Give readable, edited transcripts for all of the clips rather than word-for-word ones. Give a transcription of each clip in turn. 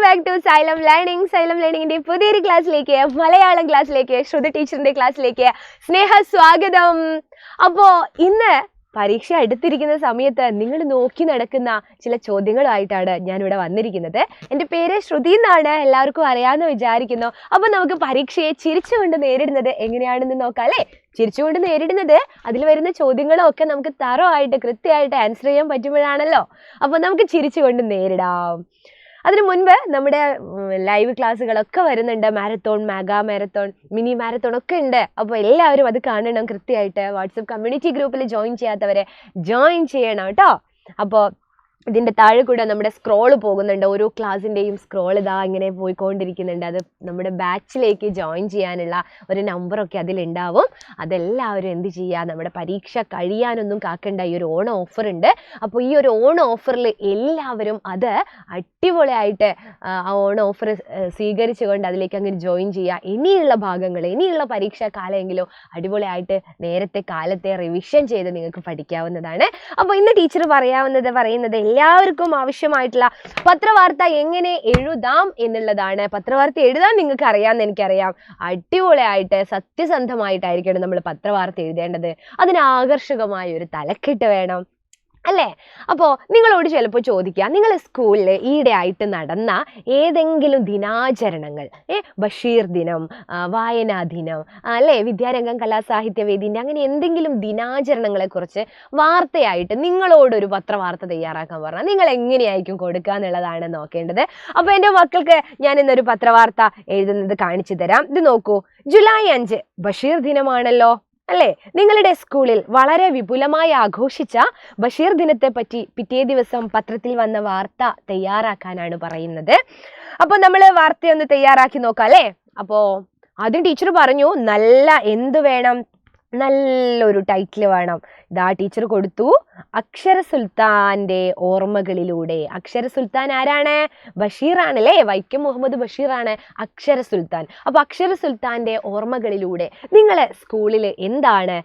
Back to Xylem learning. Xylem ലേണിംഗിന്റെ പുതിയൊരു ക്ലാസ്സിലേക്ക്, മലയാളം ക്ലാസ്സിലേക്ക്, ശ്രുതി ടീച്ചറിന്റെ ക്ലാസ്സിലേക്ക് സ്വാഗതം. അപ്പോ ഇന്ന് പരീക്ഷ അടുത്തിരിക്കുന്ന സമയത്ത് നിങ്ങൾ നോക്കി നടക്കുന്ന ചില ചോദ്യങ്ങളുമായിട്ടാണ് ഞാനിവിടെ വന്നിരിക്കുന്നത്. എൻ്റെ പേര് ശ്രുതി എന്നാണ്, എല്ലാവർക്കും അറിയാമെന്ന് വിചാരിക്കുന്നു. അപ്പൊ നമുക്ക് പരീക്ഷയെ ചിരിച്ചുകൊണ്ട് നേരിടുന്നത് എങ്ങനെയാണെന്ന് നോക്കാം അല്ലേ? ചിരിച്ചുകൊണ്ട് നേരിടുന്നത് അതിൽ വരുന്ന ചോദ്യങ്ങളും ഒക്കെ നമുക്ക് തറവായിട്ട് കൃത്യമായിട്ട് ആൻസർ ചെയ്യാൻ പറ്റുമ്പോഴാണല്ലോ. അപ്പൊ നമുക്ക് ചിരിച്ചുകൊണ്ട് നേരിടാം. അതിനു മുൻപ് നമ്മുടെ ലൈവ് ക്ലാസ്സുകളൊക്കെ വരുന്നുണ്ട്. Marathon, mega marathon, mini marathon ഒക്കെ ഉണ്ട്. അപ്പോൾ എല്ലാവരും അത് കാണണം കൃത്യമായിട്ട്. വാട്സപ്പ് കമ്മ്യൂണിറ്റി ഗ്രൂപ്പിൽ ജോയിൻ ചെയ്യാത്തവരെ ജോയിൻ ചെയ്യണം കേട്ടോ. അപ്പോൾ ഇതിൻ്റെ താഴെ കൂടെ നമ്മുടെ സ്ക്രോൾ പോകുന്നുണ്ട്. ഓരോ ക്ലാസ്സിൻ്റെയും സ്ക്രോൾ ഇതാ ഇങ്ങനെ പോയിക്കൊണ്ടിരിക്കുന്നുണ്ട്. അത് നമ്മുടെ ബാച്ചിലേക്ക് ജോയിൻ ചെയ്യാനുള്ള ഒരു നമ്പറൊക്കെ അതിലുണ്ടാവും. അതെല്ലാവരും എന്ത് ചെയ്യുക, നമ്മുടെ പരീക്ഷ കഴിയാനൊന്നും കാക്കണ്ട. ഈ ഒരു ഓണം ഓഫർ ഉണ്ട്. അപ്പോൾ ഈ ഒരു ഓണം ഓഫറിൽ എല്ലാവരും അത് അടിപൊളിയായിട്ട് ആ ഓണം ഓഫർ സ്വീകരിച്ചുകൊണ്ട് അതിലേക്ക് അങ്ങനെ ജോയിൻ ചെയ്യുക. ഇനിയുള്ള ഭാഗങ്ങൾ, ഇനിയുള്ള പരീക്ഷാ കാലമെങ്കിലും അടിപൊളിയായിട്ട് നേരത്തെ കാലത്തെ റിവിഷൻ ചെയ്ത് നിങ്ങൾക്ക് പഠിക്കാവുന്നതാണ്. അപ്പോൾ ഇന്ന് ടീച്ചർ പറയുന്നത് എല്ലാവർക്കും ആവശ്യമായിട്ടുള്ള പത്രവാർത്ത എങ്ങനെ എഴുതാം എന്നുള്ളതാണ്. പത്രവാർത്ത എഴുതാൻ നിങ്ങൾക്ക് അറിയാമെന്ന് എനിക്കറിയാം. അടിപൊളിയായിട്ട് സത്യസന്ധമായിട്ടായിരിക്കണം നമ്മൾ പത്രവാർത്ത എഴുതേണ്ടത്. അതിന് ആകർഷകമായ ഒരു തലക്കെട്ട് വേണം അല്ലേ? അപ്പോൾ നിങ്ങളോട് ചിലപ്പോൾ ചോദിക്കുക, നിങ്ങൾ സ്കൂളിൽ ഈയിടെ ആയിട്ട് നടന്ന ഏതെങ്കിലും ദിനാചരണങ്ങൾ, ബഷീർ ദിനം, വായനാ ദിനം അല്ലേ, വിദ്യാരംഗം കലാസാഹിത്യവേദിൻ്റെ അങ്ങനെ എന്തെങ്കിലും ദിനാചരണങ്ങളെക്കുറിച്ച് വാർത്തയായിട്ട് നിങ്ങളോടൊരു പത്രവാർത്ത തയ്യാറാക്കാൻ പറഞ്ഞാൽ നിങ്ങൾ എങ്ങനെയായിരിക്കും കൊടുക്കുക എന്നുള്ളതാണ് നോക്കേണ്ടത്. അപ്പോൾ എൻ്റെ മക്കൾക്ക് ഞാൻ ഇന്നൊരു പത്രവാർത്ത എഴുതുന്നത് കാണിച്ചു തരാം. ഇത് നോക്കൂ. ജൂലൈ 5 ബഷീർ ദിനമാണല്ലോ അല്ലേ? നിങ്ങളുടെ സ്കൂളിൽ വളരെ വിപുലമായി ആഘോഷിച്ച ബഷീർ ദിനത്തെ പറ്റി പിറ്റേ ദിവസം പത്രത്തിൽ വന്ന വാർത്ത തയ്യാറാക്കാനാണ് പറയുന്നത്. അപ്പൊ നമ്മൾ വാർത്തയൊന്ന് തയ്യാറാക്കി നോക്കാം അല്ലേ? അപ്പോ ആദ്യം ടീച്ചർ പറഞ്ഞു എന്ത് വേണം, നല്ലൊരു ടൈറ്റിൽ വേണം. ഇതാ ടീച്ചർ കൊടുത്തു, അക്ഷര സുൽത്താന്റെ ഓർമ്മകളിലൂടെ. അക്ഷര സുൽത്താൻ ആരാണ്? ബഷീറാണല്ലേ, വൈക്കം മുഹമ്മദ് ബഷീറാണ് അക്ഷര സുൽത്താൻ. അപ്പൊ അക്ഷര സുൽത്താന്റെ ഓർമ്മകളിലൂടെ നിങ്ങളെ സ്കൂളിൽ എന്താണ്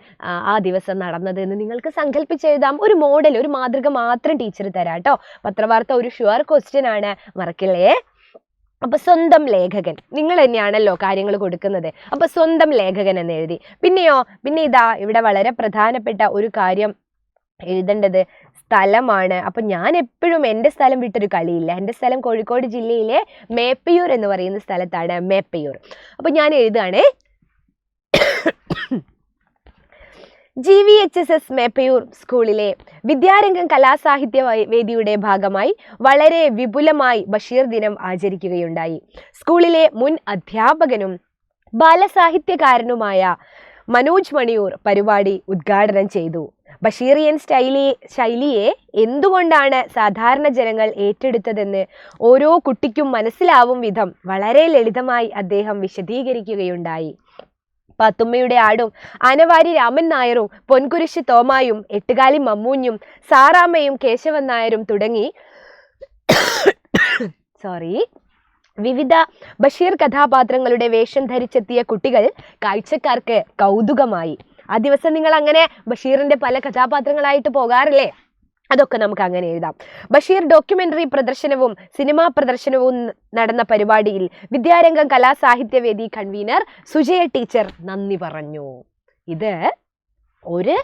ആ ദിവസം നടന്നത് എന്ന് നിങ്ങൾക്ക് സങ്കല്പിച്ചെഴുതാം. ഒരു മോഡൽ, ഒരു മാതൃക മാത്രം ടീച്ചർ തരാം കേട്ടോ. പത്രവാർത്ത ഒരു ഷുവർ ക്വസ്റ്റ്യൻ ആണ്, മറക്കില്ലേ? അപ്പൊ സ്വന്തം ലേഖകൻ, നിങ്ങൾ തന്നെയാണല്ലോ കാര്യങ്ങൾ കൊടുക്കുന്നത്. അപ്പൊ സ്വന്തം ലേഖകൻ എന്ന് എഴുതി. പിന്നെ ഇതാ ഇവിടെ വളരെ പ്രധാനപ്പെട്ട ഒരു കാര്യം എഴുതേണ്ടത് സ്ഥലമാണ്. അപ്പൊ ഞാൻ എപ്പോഴും എൻ്റെ സ്ഥലം വിട്ടൊരു കളിയില്ല. എൻ്റെ സ്ഥലം കോഴിക്കോട് ജില്ലയിലെ മേപ്പയൂർ എന്ന് പറയുന്ന സ്ഥലത്താണ്, മേപ്പയൂർ. അപ്പൊ ഞാൻ എഴുതുകയാണേ, GVHSS മേപ്പയൂർ സ്കൂളിലെ വിദ്യാരംഗം കലാസാഹിത്യ വേദിയുടെ ഭാഗമായി വളരെ വിപുലമായി ബഷീർ ദിനം ആചരിക്കുകയുണ്ടായി. സ്കൂളിലെ മുൻ അധ്യാപകനും ബാലസാഹിത്യകാരനുമായ മനോജ് മണിയൂർ പരിപാടി ഉദ്ഘാടനം ചെയ്തു. ബഷീറിയൻ ശൈലിയെ എന്തുകൊണ്ടാണ് സാധാരണ ജനങ്ങൾ ഏറ്റെടുത്തതെന്ന് ഓരോ കുട്ടിക്കും മനസ്സിലാവും വിധം വളരെ ലളിതമായി അദ്ദേഹം വിശദീകരിക്കുകയുണ്ടായി. പാത്തുമ്മയുടെ ആടും, ആനവാരി രാമൻ നായരും, പൊൻകുരിശ് തോമായും, എട്ടുകാലി മമ്മൂഞ്ഞും, സാറാമ്മയും, കേശവൻ നായരും തുടങ്ങി വിവിധ ബഷീർ കഥാപാത്രങ്ങളുടെ വേഷം ധരിച്ചെത്തിയ കുട്ടികൾ കാഴ്ചക്കാർക്ക് കൗതുകമായി. ആ ദിവസം നിങ്ങൾ അങ്ങനെ ബഷീറിന്റെ പല കഥാപാത്രങ്ങളായിട്ട് പോകാറില്ലേ? അതൊക്കെ നമുക്ക് അങ്ങനെ എഴുതാം. ബഷീർ ഡോക്യുമെന്ററി പ്രദർശനവും സിനിമാ പ്രദർശനവും നടന്ന പരിപാടിയിൽ വിദ്യാരംഗം കലാസാഹിത്യവേദി കൺവീനർ സുജയ ടീച്ചർ നന്ദി പറഞ്ഞു. ഇത് ഒരു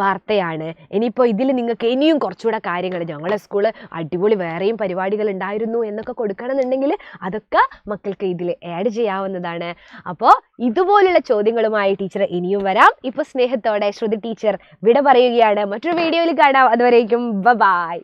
വാർത്തയാണ്. ഇനിയിപ്പോൾ ഇതിൽ നിങ്ങൾക്ക് ഇനിയും കുറച്ചുകൂടെ കാര്യങ്ങൾ, ഞങ്ങളുടെ സ്കൂള് അടിപൊളി വേറെയും പരിപാടികൾ ഉണ്ടായിരുന്നു എന്നൊക്കെ കൊടുക്കണമെന്നുണ്ടെങ്കിൽ അതൊക്കെ മക്കൾക്ക് ഇതിൽ ആഡ് ചെയ്യാവുന്നതാണ്. അപ്പോൾ ഇതുപോലുള്ള ചോദ്യങ്ങളുമായി ടീച്ചർ ഇനിയും വരാം. ഇപ്പോൾ സ്നേഹത്തോടെ ശ്രുതി ടീച്ചർ വിട പറയുകയാണ്. മറ്റൊരു വീഡിയോയിൽ കാണാം. അതുവരേക്കും ബൈ.